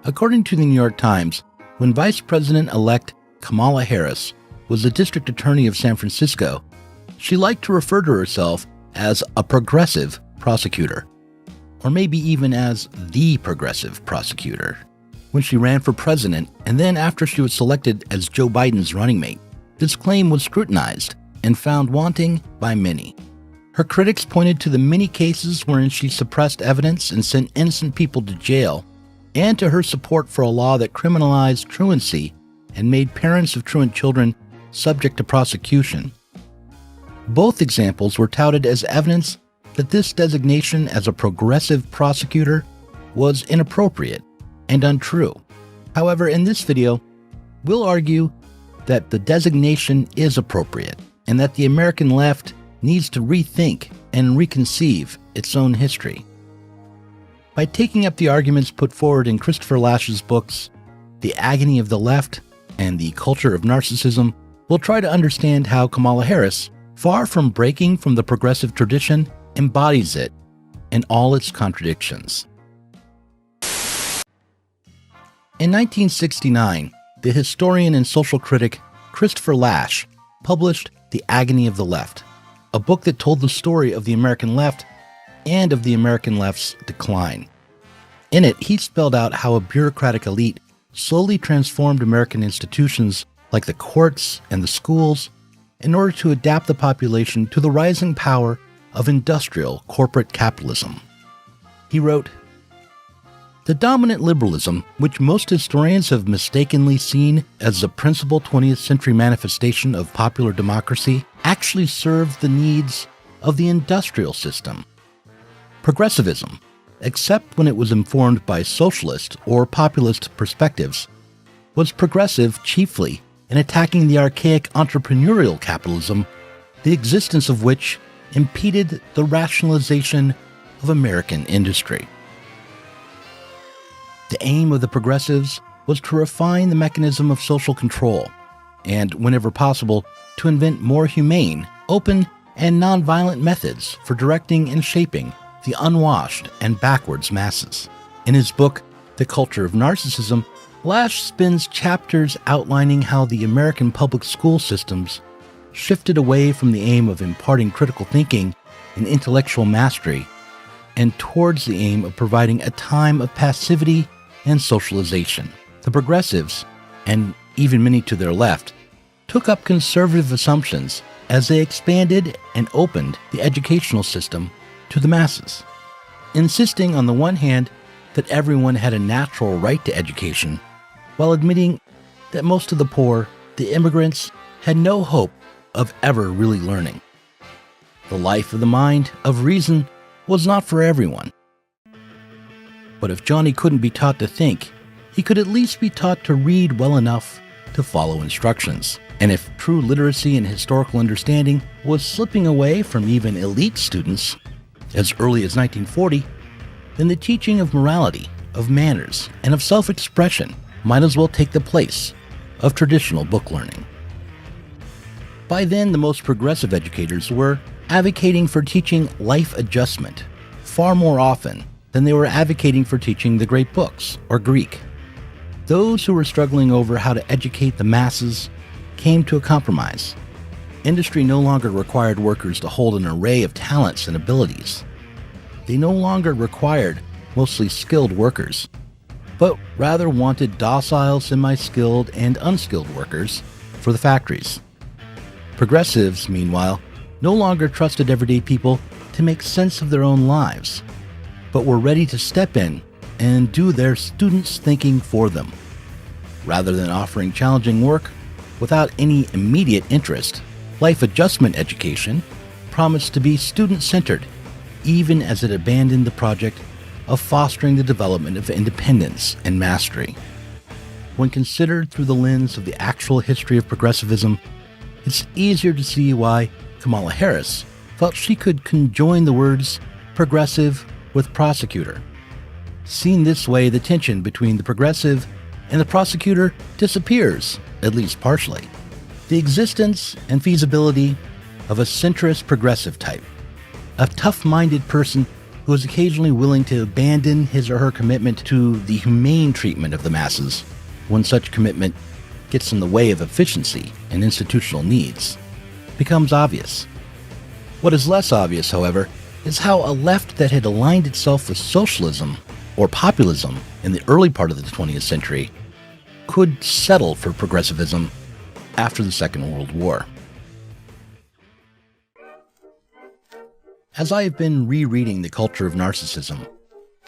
According to the New York Times, when Vice President-elect Kamala Harris was the district attorney of San Francisco, she liked to refer to herself as a progressive prosecutor, or maybe even as the progressive prosecutor. When she ran for president, and then after she was selected as Joe Biden's running mate, this claim was scrutinized and found wanting by many. Her critics pointed to the many cases wherein she suppressed evidence and sent innocent people to jail, and to her support for a law that criminalized truancy and made parents of truant children subject to prosecution. Both examples were touted as evidence that this designation as a progressive prosecutor was inappropriate and untrue. However, in this video, we'll argue that the designation is appropriate and that the American left needs to rethink and reconceive its own history. By taking up the arguments put forward in Christopher Lasch's books, The Agony of the Left and The Culture of Narcissism, we'll try to understand how Kamala Harris, far from breaking from the progressive tradition, embodies it in all its contradictions. In 1969, the historian and social critic Christopher Lasch published The Agony of the Left, a book that told the story of the American left and of the American left's decline. In it, he spelled out how a bureaucratic elite slowly transformed American institutions like the courts and the schools in order to adapt the population to the rising power of industrial corporate capitalism. He wrote, "The dominant liberalism, which most historians have mistakenly seen as the principal 20th century manifestation of popular democracy, actually served the needs of the industrial system. Progressivism, except when it was informed by socialist or populist perspectives, was progressive chiefly in attacking the archaic entrepreneurial capitalism, the existence of which impeded the rationalization of American industry. The aim of the progressives was to refine the mechanism of social control, and, whenever possible, to invent more humane, open, and nonviolent methods for directing and shaping the unwashed and backwards masses." In his book, The Culture of Narcissism, Lasch spends chapters outlining how the American public school systems shifted away from the aim of imparting critical thinking and intellectual mastery, and towards the aim of providing a time of passivity and socialization. The progressives, and even many to their left, took up conservative assumptions as they expanded and opened the educational system to the masses, insisting on the one hand that everyone had a natural right to education, while admitting that most of the poor, the immigrants, had no hope of ever really learning. The life of the mind, of reason, was not for everyone. But if Johnny couldn't be taught to think, he could at least be taught to read well enough to follow instructions. And if true literacy and historical understanding was slipping away from even elite students as early as 1940, then the teaching of morality, of manners, and of self-expression might as well take the place of traditional book learning. By then, the most progressive educators were advocating for teaching life adjustment far more often than they were advocating for teaching the great books or Greek. Those who were struggling over how to educate the masses came to a compromise. Industry no longer required workers to hold an array of talents and abilities. They no longer required mostly skilled workers, but rather wanted docile, semi-skilled, and unskilled workers for the factories. Progressives, meanwhile, no longer trusted everyday people to make sense of their own lives, but were ready to step in and do their students' thinking for them. Rather than offering challenging work without any immediate interest, life adjustment education promised to be student-centered, even as it abandoned the project of fostering the development of independence and mastery. When considered through the lens of the actual history of progressivism, it's easier to see why Kamala Harris felt she could conjoin the words progressive with prosecutor. Seen this way, the tension between the progressive and the prosecutor disappears, at least partially. The existence and feasibility of a centrist progressive type, a tough-minded person who is occasionally willing to abandon his or her commitment to the humane treatment of the masses when such commitment gets in the way of efficiency and institutional needs, becomes obvious. What is less obvious, however, is how a left that had aligned itself with socialism or populism in the early part of the 20th century could settle for progressivism after the Second World War. As I have been rereading The Culture of Narcissism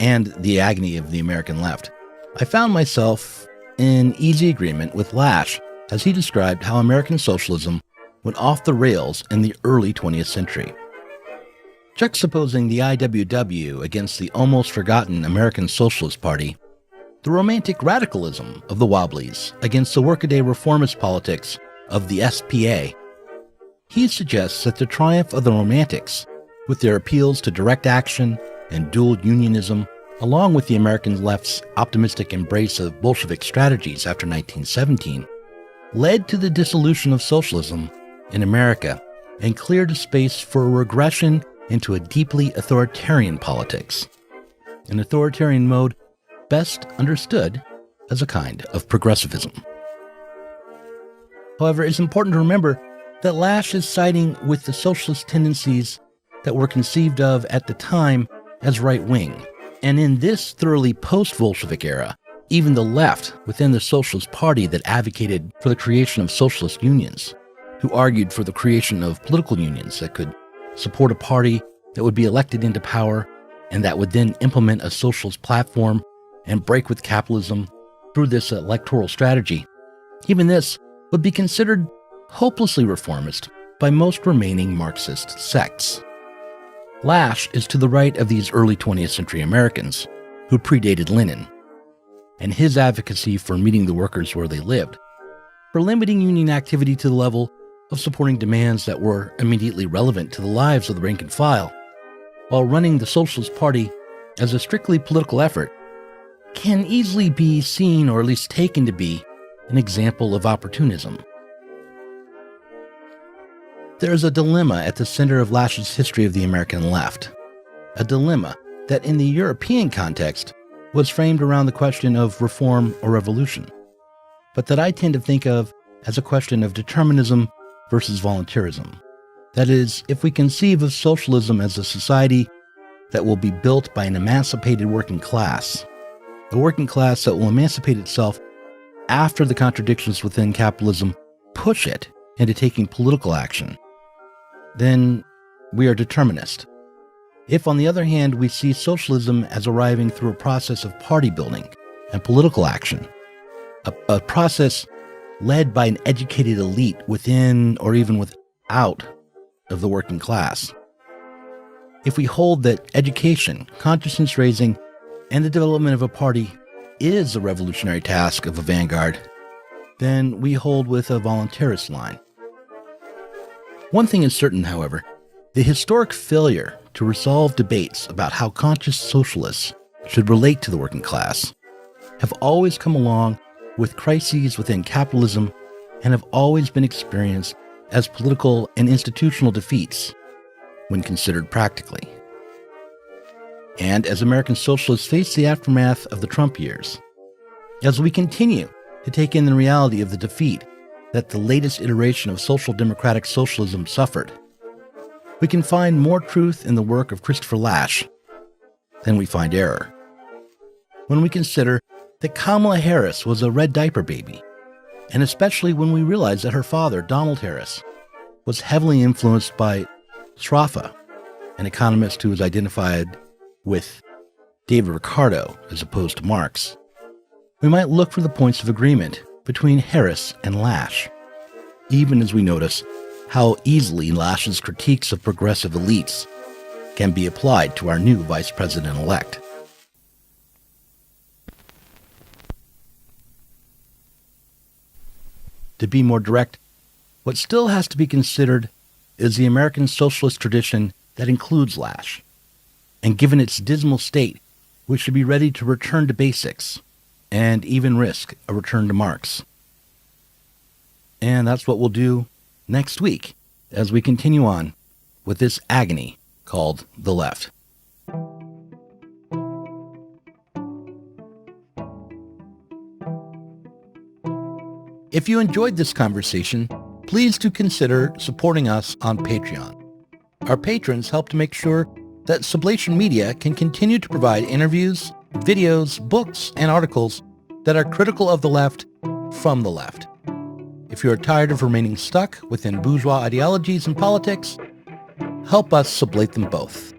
and The Agony of the American Left, I found myself in easy agreement with Lasch as he described how American socialism went off the rails in the early 20th century. Juxtaposing the IWW against the almost forgotten American Socialist Party, the romantic radicalism of the Wobblies against the workaday reformist politics of the SPA, he suggests that the triumph of the Romantics, with their appeals to direct action and dual unionism, along with the American left's optimistic embrace of Bolshevik strategies after 1917, led to the dissolution of socialism in America and cleared a space for a regression into a deeply authoritarian politics, an authoritarian mode best understood as a kind of progressivism. However, it's important to remember that Lasch is siding with the socialist tendencies that were conceived of at the time as right-wing. And in this thoroughly post-Bolshevik era, even the left within the Socialist Party that advocated for the creation of socialist unions, who argued for the creation of political unions that could support a party that would be elected into power and that would then implement a socialist platform and break with capitalism through this electoral strategy, even this would be considered hopelessly reformist by most remaining Marxist sects. Lasch is to the right of these early 20th century Americans who predated Lenin, and his advocacy for meeting the workers where they lived, for limiting union activity to the level of supporting demands that were immediately relevant to the lives of the rank and file, while running the Socialist Party as a strictly political effort, can easily be seen, or at least taken to be, an example of opportunism. There is a dilemma at the center of Lasch's history of the American left, a dilemma that in the European context was framed around the question of reform or revolution, but that I tend to think of as a question of determinism versus voluntarism. That is, if we conceive of socialism as a society that will be built by an emancipated working class, a working class that will emancipate itself after the contradictions within capitalism push it into taking political action, then we are determinist. If, on the other hand, we see socialism as arriving through a process of party building and political action, a process led by an educated elite within or even without of the working class. If we hold that education, consciousness raising, and the development of a party is a revolutionary task of a vanguard, then we hold with a voluntarist line. One thing is certain, however, the historic failure to resolve debates about how conscious socialists should relate to the working class have always come along with crises within capitalism and have always been experienced as political and institutional defeats when considered practically. And as American socialists face the aftermath of the Trump years, as we continue to take in the reality of the defeat that the latest iteration of social democratic socialism suffered, we can find more truth in the work of Christopher Lasch than we find error. When we consider that Kamala Harris was a red diaper baby, and especially when we realize that her father, Donald Harris, was heavily influenced by Sraffa, an economist who was identified with David Ricardo as opposed to Marx, we might look for the points of agreement between Harris and Lasch, even as we notice how easily Lasch's critiques of progressive elites can be applied to our new vice president-elect. To be more direct, what still has to be considered is the American socialist tradition that includes Lasch, and given its dismal state, we should be ready to return to basics, and even risk a return to Marx. And that's what we'll do next week as we continue on with this agony called the left. If you enjoyed this conversation, please do consider supporting us on Patreon. Our patrons help to make sure that Sublation Media can continue to provide interviews, videos, books, and articles that are critical of the left from the left. If you are tired of remaining stuck within bourgeois ideologies and politics, help us sublate them both.